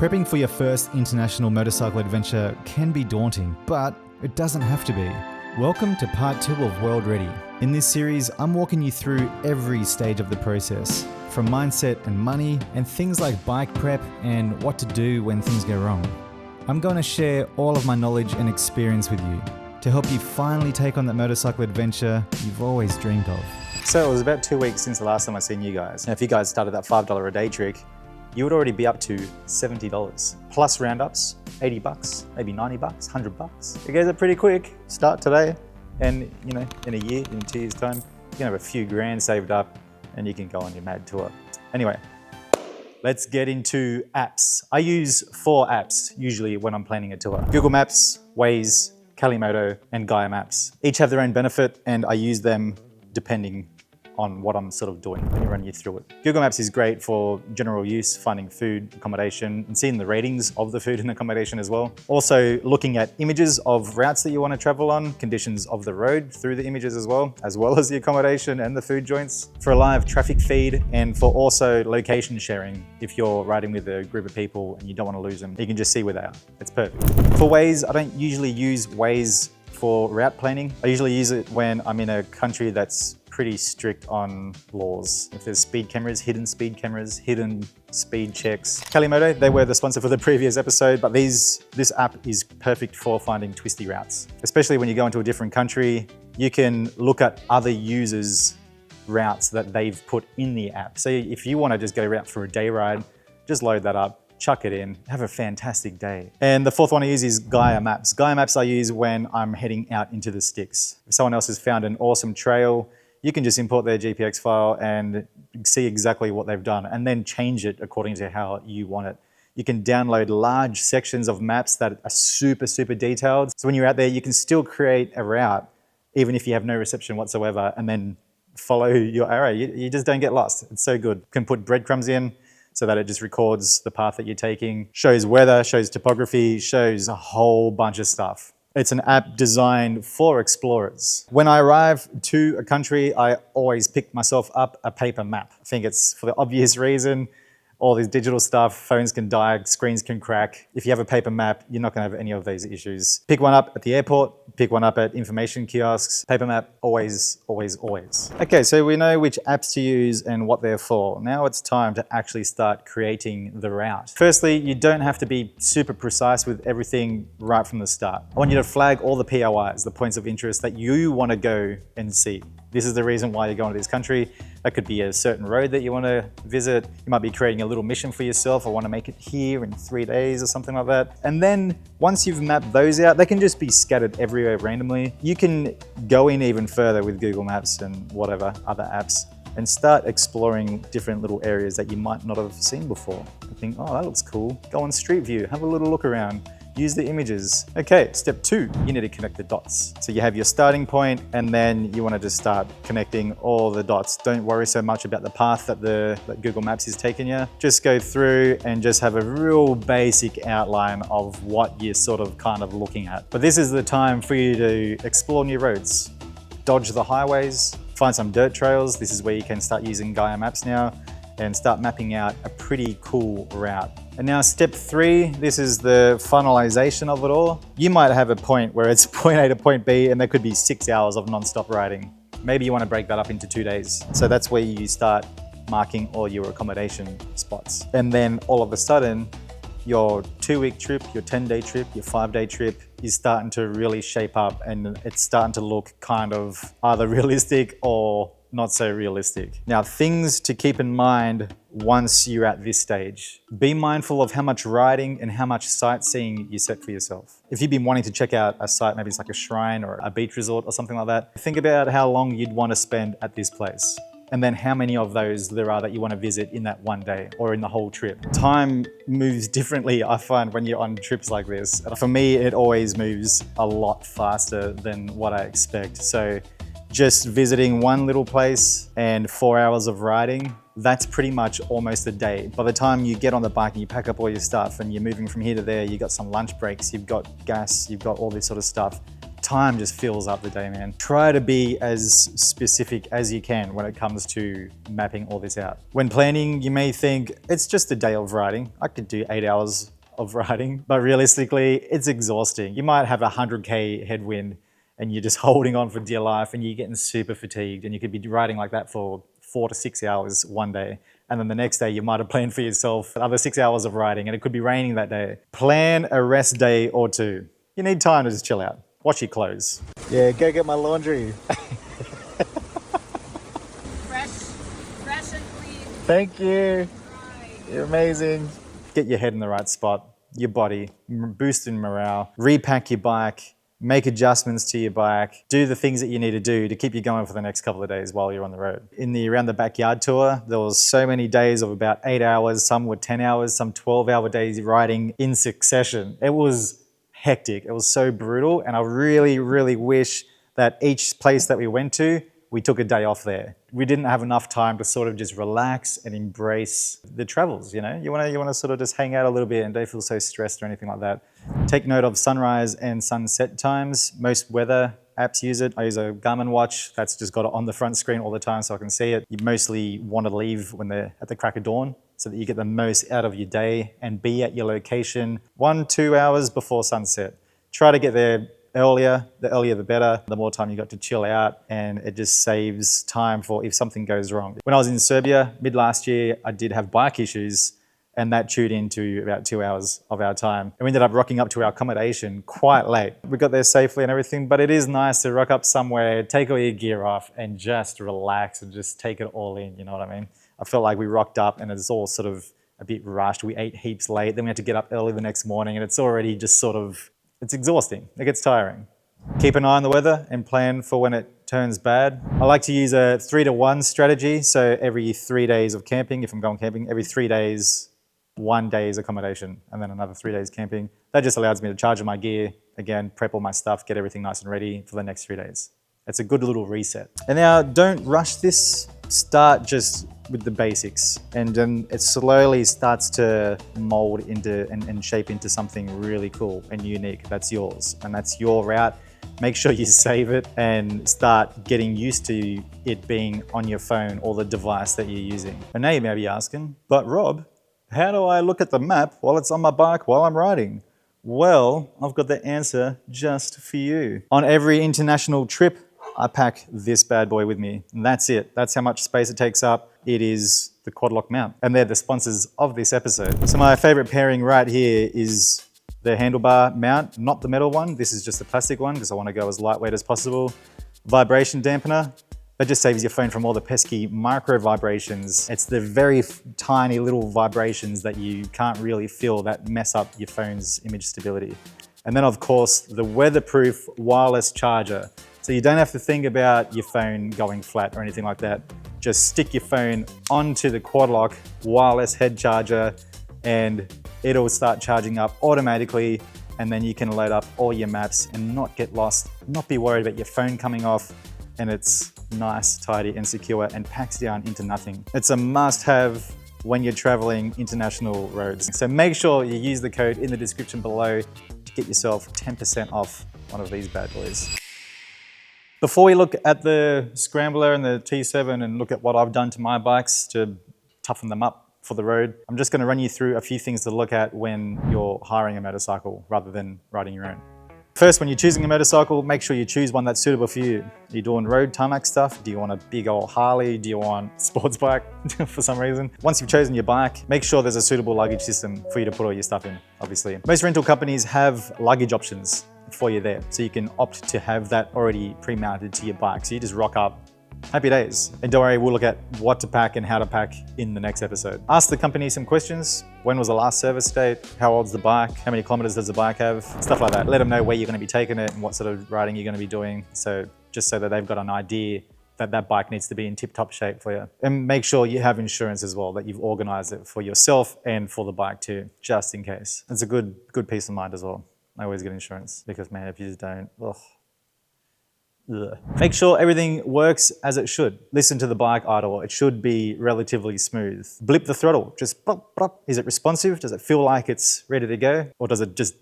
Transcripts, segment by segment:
Prepping for your first international motorcycle adventure can be daunting, but it doesn't have to be. Welcome to part 2 of World Ready. In this series, I'm walking you through every stage of the process, from mindset and money, and things like bike prep and what to do when things go wrong. I'm going to share all of my knowledge and experience with you to help you finally take on that motorcycle adventure you've always dreamed of. So it was about 2 weeks since the last time I seen you guys. Now, if you guys started that $5 a day trick, you would already be up to $70 plus roundups, 80 bucks, maybe 90 bucks, 100 bucks. It goes up pretty quick. Start today, and in a year, in 2 years' time, you can have a few grand saved up, and you can go on your mad tour. Anyway, let's get into apps. I use 4 apps usually when I'm planning a tour: Google Maps, Waze, Moto, and Gaia Maps. Each have their own benefit, and I use them depending on what I'm sort of doing. Let me run you through it. Google Maps is great for general use, finding food, accommodation, and seeing the ratings of the food and accommodation as well. Also looking at images of routes that you want to travel on, conditions of the road through the images as well as the accommodation and the food joints. For a live traffic feed, and for also location sharing. If you're riding with a group of people and you don't want to lose them, you can just see where they are. It's perfect. For Waze, I don't usually use Waze for route planning. I usually use it when I'm in a country that's pretty strict on laws. If there's speed cameras, hidden speed checks. Moto, they were the sponsor for the previous episode, but this app is perfect for finding twisty routes. Especially when you go into a different country, you can look at other users' routes that they've put in the app. So if you want to just go out for a day ride, just load that up, chuck it in, have a fantastic day. And the fourth one I use is Gaia Maps. Gaia Maps I use when I'm heading out into the sticks. If someone else has found an awesome trail, you can just import their GPX file and see exactly what they've done and then change it according to how you want it. You can download large sections of maps that are super, super detailed. So when you're out there, you can still create a route, even if you have no reception whatsoever, and then follow your arrow. You just don't get lost. It's so good. You can put breadcrumbs in so that it just records the path that you're taking, shows weather, shows topography, shows a whole bunch of stuff. It's an app designed for explorers. When I arrive to a country, I always pick myself up a paper map. I think it's for the obvious reason. All this digital stuff, phones can die, screens can crack. If you have a paper map, you're not gonna have any of those issues. Pick one up at the airport, pick one up at information kiosks. Paper map, always, always, always. Okay, so we know which apps to use and what they're for. Now it's time to actually start creating the route. Firstly, you don't have to be super precise with everything right from the start. I want you to flag all the POIs, the points of interest that you wanna go and see. This is the reason why you're going to this country. That could be a certain road that you want to visit. You might be creating a little mission for yourself. I want to make it here in 3 days or something like that. And then once you've mapped those out, they can just be scattered everywhere randomly. You can go in even further with Google Maps and whatever other apps and start exploring different little areas that you might not have seen before. You think, oh, that looks cool. Go on Street View, have a little look around. Use the images. Okay, step 2, you need to connect the dots. So you have your starting point, and then you want to just start connecting all the dots. Don't worry so much about the path that Google Maps is taking you. Just go through and just have a real basic outline of what you're sort of kind of looking at. But this is the time for you to explore new roads, dodge the highways, find some dirt trails. This is where you can start using Gaia Maps now and start mapping out a pretty cool route. And now step 3, this is the finalization of it all. You might have a point where it's point A to point B and there could be 6 hours of non-stop riding. Maybe you want to break that up into 2 days. So that's where you start marking all your accommodation spots. And then all of a sudden, your 2-week trip, your 10-day trip, your 5-day trip is starting to really shape up, and it's starting to look kind of either realistic or not so realistic. Now, things to keep in mind once you're at this stage. Be mindful of how much riding and how much sightseeing you set for yourself. If you've been wanting to check out a site, maybe it's like a shrine or a beach resort or something like that, think about how long you'd want to spend at this place. And then how many of those there are that you want to visit in that one day or in the whole trip. Time moves differently, I find, when you're on trips like this. For me, it always moves a lot faster than what I expect. So just visiting one little place and 4 hours of riding, that's pretty much almost a day. By the time you get on the bike and you pack up all your stuff and you're moving from here to there, you've got some lunch breaks, you've got gas, you've got all this sort of stuff. time just fills up the day, man. Try to be as specific as you can when it comes to mapping all this out. When planning, you may think it's just a day of riding. I could do 8 hours of riding, but realistically, it's exhausting. You might have a 100K headwind and you're just holding on for dear life and you're getting super fatigued, and you could be riding like that for 4 to 6 hours one day. And then the next day you might have planned for yourself another 6 hours of riding, and it could be raining that day. Plan a rest day or two. You need time to just chill out. Wash your clothes. Yeah, go get my laundry. Fresh and clean. Thank you. Right. You're amazing. Get your head in the right spot, your body, boost in morale, repack your bike, make adjustments to your bike, do the things that you need to do to keep you going for the next couple of days while you're on the road. In the Around the Backyard tour, there was so many days of about 8 hours, some were 10 hours, some 12-hour days riding in succession. It was hectic. It was so brutal, and I really, really wish that each place that we went to, we took a day off there. We didn't have enough time to sort of just relax and embrace the travels, you know? You wanna sort of just hang out a little bit and don't feel so stressed or anything like that. Take note of sunrise and sunset times. Most weather apps use it. I use a Garmin watch that's just got it on the front screen all the time so I can see it. You mostly want to leave when they're at the crack of dawn so that you get the most out of your day and be at your location 1-2 hours before sunset. Try to get there earlier. The earlier the better. The more time you got to chill out, and it just saves time for if something goes wrong. When I was in Serbia mid last year, I did have bike issues, and that chewed into about 2 hours of our time. And we ended up rocking up to our accommodation quite late. We got there safely and everything, but it is nice to rock up somewhere, take all your gear off and just relax and just take it all in, you know what I mean? I felt like we rocked up and it's all sort of a bit rushed. We ate heaps late, then we had to get up early the next morning, and it's already just sort of, it's exhausting, it gets tiring. Keep an eye on the weather and plan for when it turns bad. I like to use a 3-to-1 strategy. So every 3 days of camping, if I'm going camping, every 3 days, 1 day's accommodation, and then another 3 days camping. That just allows me to charge my gear, again, prep all my stuff, get everything nice and ready for the next 3 days. It's a good little reset. And now, don't rush this. Start just with the basics, and then it slowly starts to mold into and shape into something really cool and unique. That's yours, and that's your route. Make sure you save it and start getting used to it being on your phone or the device that you're using. And now you may be asking, but Rob, how do I look at the map while it's on my bike while I'm riding? Well, I've got the answer just for you. On every international trip, I pack this bad boy with me, and that's it. That's how much space it takes up. It is the Quadlock mount, and they're the sponsors of this episode. So my favorite pairing right here is the handlebar mount, not the metal one. This is just the plastic one because I want to go as lightweight as possible. Vibration dampener. That just saves your phone from all the pesky micro vibrations. It's the very tiny little vibrations that you can't really feel that mess up your phone's image stability. And then of course, the weatherproof wireless charger. So you don't have to think about your phone going flat or anything like that. Just stick your phone onto the Quadlock wireless head charger and it'll start charging up automatically, and then you can load up all your maps and not get lost, not be worried about your phone coming off, and it's nice, tidy and secure and packs down into nothing. It's a must-have when you're traveling international roads. So make sure you use the code in the description below to get yourself 10% off one of these bad boys. Before we look at the Scrambler and the T7 and look at what I've done to my bikes to toughen them up for the road, I'm just going to run you through a few things to look at when you're hiring a motorcycle rather than riding your own. First, when you're choosing a motorcycle, make sure you choose one that's suitable for you. Are you doing road tarmac stuff? Do you want a big old Harley? Do you want a sports bike for some reason? Once you've chosen your bike, make sure there's a suitable luggage system for you to put all your stuff in, obviously. Most rental companies have luggage options for you there, so you can opt to have that already pre-mounted to your bike. So you just rock up, happy days. And don't worry, we'll look at what to pack and how to pack in the next episode. Ask the company some questions. When was the last service date? How old's the bike? How many kilometers does the bike have? Stuff like that. Let them know where you're going to be taking it and what sort of riding you're going to be doing. So just so that they've got an idea that that bike needs to be in tip-top shape for you. And make sure you have insurance as well, that you've organized it for yourself and for the bike too, just in case. It's a good peace of mind as well. I always get insurance because, man, if you just don't, ugh. Ugh. Make sure everything works as it should. Listen to the bike idle. It should be relatively smooth. Blip the throttle. Just pop, pop. Is it responsive? Does it feel like it's ready to go? Or does it just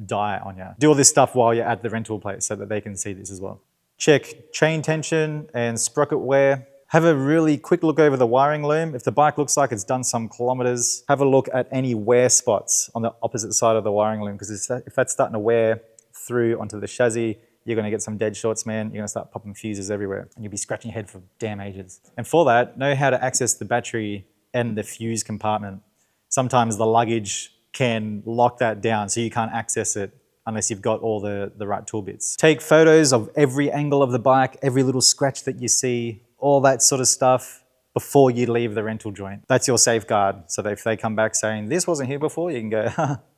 die on you. Do all this stuff while you're at the rental place so that they can see this as well. Check chain tension and sprocket wear. Have a really quick look over the wiring loom. If the bike looks like it's done some kilometers, have a look at any wear spots on the opposite side of the wiring loom, because if that's starting to wear through onto the chassis, you're gonna get some dead shorts, man. You're gonna start popping fuses everywhere and you'll be scratching your head for damn ages. And for that, know how to access the battery and the fuse compartment. Sometimes the luggage can lock that down so you can't access it unless you've got all the right tool bits. Take photos of every angle of the bike, every little scratch that you see, all that sort of stuff before you leave the rental joint. That's your safeguard. So that if they come back saying, this wasn't here before, you can go,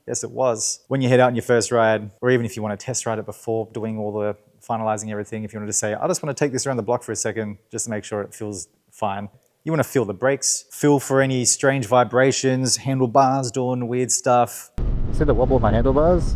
yes, it was. When you head out on your first ride, or even if you want to test ride it before doing all the finalizing everything, if you want to say, I just want to take this around the block for a second, just to make sure it feels fine. You want to feel the brakes, feel for any strange vibrations, handlebars doing weird stuff. See the wobble of my handlebars?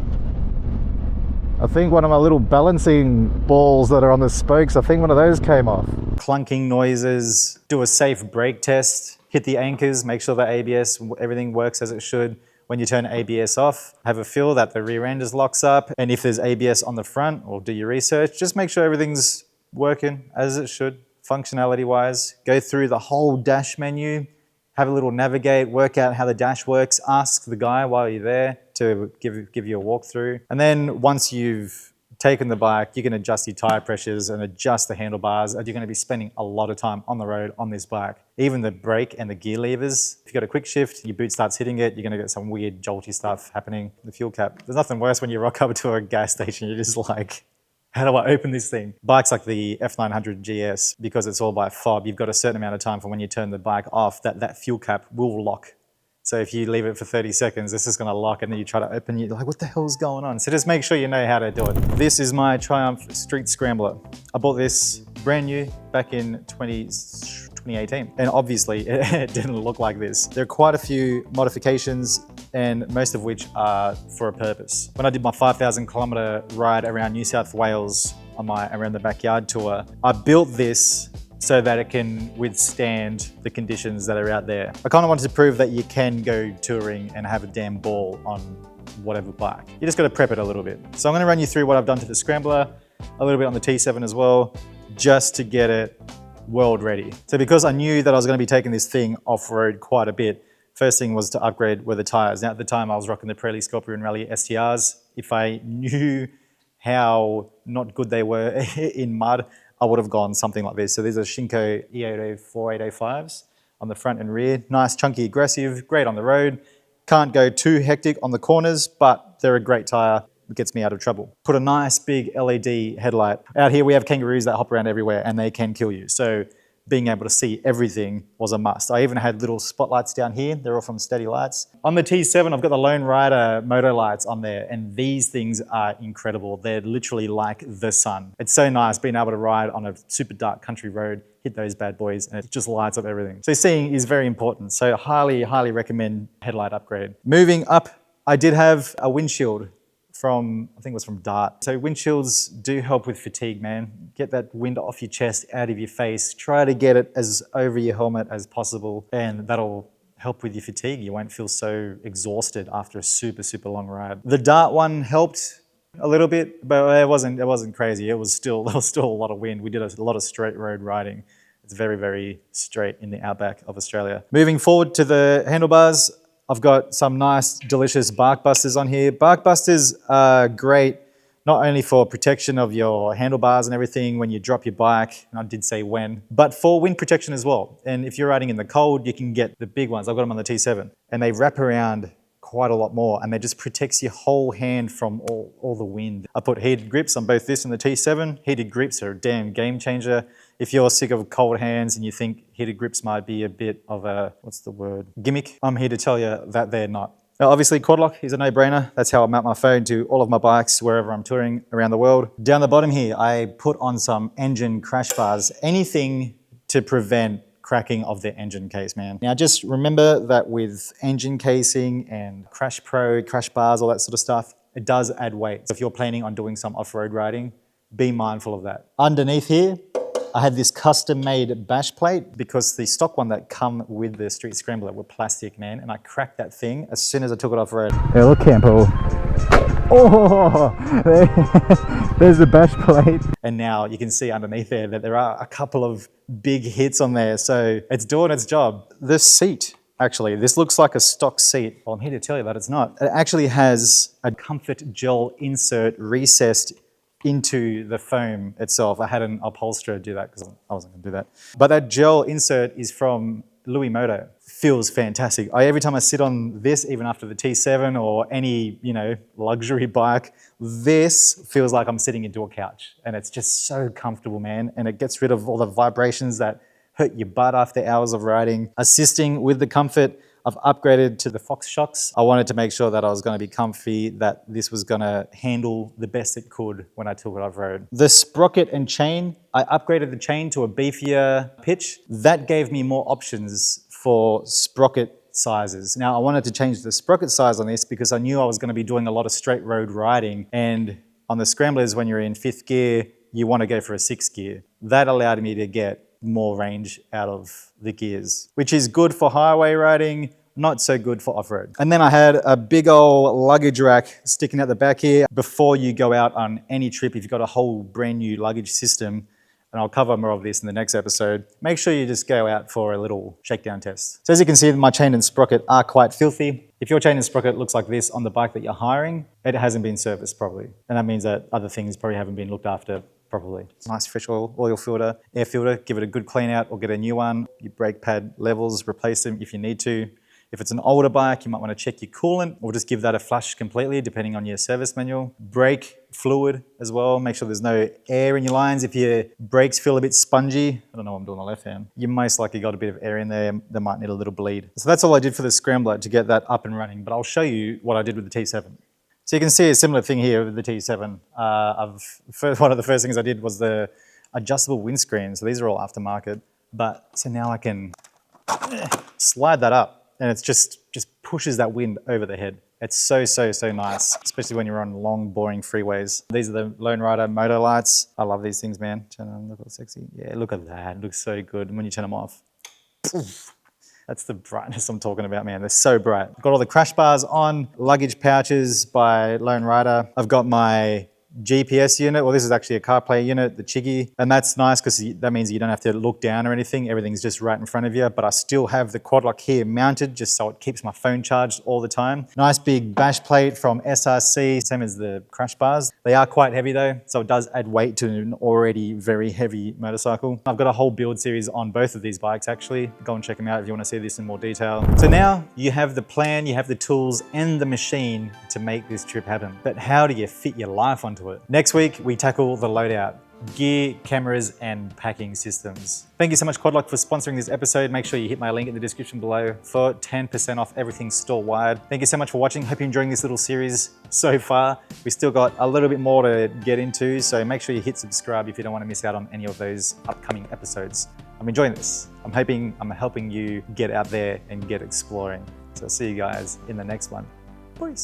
I think one of my little balancing balls that are on the spokes, I think one of those came off. Clunking noises, do a safe brake test, hit the anchors, make sure the ABS, everything works as it should. When you turn ABS off, have a feel that the rear end is locks up. And if there's ABS on the front, or do your research, just make sure everything's working as it should, functionality wise. Go through the whole dash menu, have a little navigate, work out how the dash works, ask the guy while you're there to give you a walkthrough. And then once you've taken the bike, you can adjust your tire pressures and adjust the handlebars, and you're gonna be spending a lot of time on the road on this bike. Even the brake and the gear levers, if you've got a quick shift, your boot starts hitting it, you're gonna get some weird jolty stuff happening. The fuel cap, there's nothing worse when you rock up to a gas station, you're just like, how do I open this thing? Bikes like the F900 GS, because it's all by fob, you've got a certain amount of time from when you turn the bike off that fuel cap will lock. So if you leave it for 30 seconds, this is gonna lock, and then you try to open, you're like, what the hell's going on? So just make sure you know how to do it. This is my Triumph Street Scrambler. I bought this brand new back in 2018. And obviously it didn't look like this. There are quite a few modifications, and most of which are for a purpose. When I did my 5,000 kilometer ride around New South Wales on my Around the Backyard tour, I built this so that it can withstand the conditions that are out there. I kind of wanted to prove that you can go touring and have a damn ball on whatever bike. You just got to prep it a little bit. So I'm going to run you through what I've done to the Scrambler, a little bit on the T7 as well, just to get it world ready. So because I knew that I was going to be taking this thing off-road quite a bit, first thing was to upgrade were the tires. Now at the time I was rocking the Pirelli Scorpio and Rally STRs. If I knew how not good they were in mud, I would have gone something like this. So these are Shinko E804 805s on the front and rear. Nice, chunky, aggressive, great on the road. Can't go too hectic on the corners, but they're a great tire. It gets me out of trouble. Put a nice big LED headlight. Out here we have kangaroos that hop around everywhere and they can kill you. So being able to see everything was a must. I even had little spotlights down here. They're all from Steady Lights. On the T7, I've got the Lone Rider Moto lights on there, and these things are incredible. They're literally like the sun. It's so nice being able to ride on a super dark country road, hit those bad boys, and it just lights up everything. So seeing is very important. So highly recommend headlight upgrade. Moving up, I did have a windshield from, I think it was from Dart. So windshields do help with fatigue, man. Get that wind off your chest, out of your face. Try to get it as over your helmet as possible, and that'll help with your fatigue. You won't feel so exhausted after a super long ride. The Dart one helped a little bit, but it wasn't crazy. There was still a lot of wind. We did a lot of straight road riding. It's very straight in the outback of Australia. Moving forward to the handlebars, I've got some nice, delicious bark busters on here. Bark busters are great, not only for protection of your handlebars and everything when you drop your bike, and I did say when, but for wind protection as well. And if you're riding in the cold, you can get the big ones. I've got them on the T7, and they wrap around quite a lot more, and they just protects your whole hand from all the wind. I put heated grips on both this and the T7. Heated grips are a damn game changer. If you're sick of cold hands and you think heated grips might be a bit of a, what's the word, gimmick, I'm here to tell you that they're not. Now, obviously, quad lock is a no-brainer. That's how I mount my phone to all of my bikes wherever I'm touring around the world. Down the bottom here, I put on some engine crash bars, anything to prevent cracking of the engine case, man. Now, just remember that with engine casing and Crash Pro, crash bars, all that sort of stuff, it does add weight. So if you're planning on doing some off-road riding, be mindful of that. Underneath here, I had this custom-made bash plate because the stock one that come with the Street Scrambler were plastic, man, and I cracked that thing as soon as I took it off-road. El Campo. Oh, there's the bash plate. And now you can see underneath there that there are a couple of big hits on there. So it's doing its job. The seat, actually, this looks like a stock seat. Well, I'm here to tell you that it's not. It actually has a comfort gel insert recessed into the foam itself. I had an upholsterer do that because I wasn't gonna do that. But that gel insert is from Moto. Feels fantastic. Every time I sit on this, even after the T7 or any, luxury bike, this feels like I'm sitting into a couch, and it's just so comfortable, man. And it gets rid of all the vibrations that hurt your butt after hours of riding. Assisting with the comfort, I've upgraded to the Fox shocks. I wanted to make sure that I was going to be comfy, that this was going to handle the best it could when I took it off-road. The sprocket and chain, I upgraded the chain to a beefier pitch. That gave me more options for sprocket sizes. Now, I wanted to change the sprocket size on this because I knew I was going to be doing a lot of straight road riding, and on the Scramblers, when you're in 5th gear, you want to go for a 6th gear. That allowed me to get more range out of the gears, which is good for highway riding, not so good for off-road. And then I had a big old luggage rack sticking out the back here. Before you go out on any trip, if you've got a whole brand new luggage system, and I'll cover more of this in the next episode, make sure you just go out for a little shakedown test. So as you can see, my chain and sprocket are quite filthy. If your chain and sprocket looks like this on the bike that you're hiring, it hasn't been serviced properly. And that means that other things probably haven't been looked after properly. Nice fresh oil filter, air filter, give it a good clean out or get a new one. Your brake pad levels, replace them if you need to. If it's an older bike, you might want to check your coolant or just give that a flush completely depending on your service manual. Brake fluid as well, make sure there's no air in your lines. If your brakes feel a bit spongy, I don't know what I'm doing on the left hand, you most likely got a bit of air in there that might need a little bleed. So that's all I did for the Scrambler to get that up and running, but I'll show you what I did with the T7. So you can see a similar thing here with the T7. One of the first things I did was the adjustable windscreen. So these are all aftermarket, so now I can slide that up and it's just pushes that wind over the head. It's so nice, especially when you're on long, boring freeways. These are the Lone Rider Moto lights. I love these things, man. Turn on, look how sexy. Yeah, look at that, it looks so good. And when you turn them off, poof. That's the brightness I'm talking about, man. They're so bright. I've got all the crash bars on, luggage pouches by Lone Rider. I've got my GPS unit. Well, this is actually a CarPlay unit, the Chiggy. And that's nice because that means you don't have to look down or anything. Everything's just right in front of you. But I still have the quad lock here mounted just so it keeps my phone charged all the time. Nice big bash plate from SRC, same as the crash bars. They are quite heavy though, so it does add weight to an already very heavy motorcycle. I've got a whole build series on both of these bikes actually. Go and check them out if you want to see this in more detail. So now you have the plan, you have the tools and the machine to make this trip happen. But how do you fit your life onto it? Next week, we tackle the loadout, gear, cameras, and packing systems. Thank you so much, Quadlock, for sponsoring this episode. Make sure you hit my link in the description below for 10% off everything store-wide. Thank you so much for watching. Hope you're enjoying this little series so far. We still got a little bit more to get into, so make sure you hit subscribe if you don't want to miss out on any of those upcoming episodes. I'm enjoying this. I'm helping you get out there and get exploring. So I'll see you guys in the next one. Peace.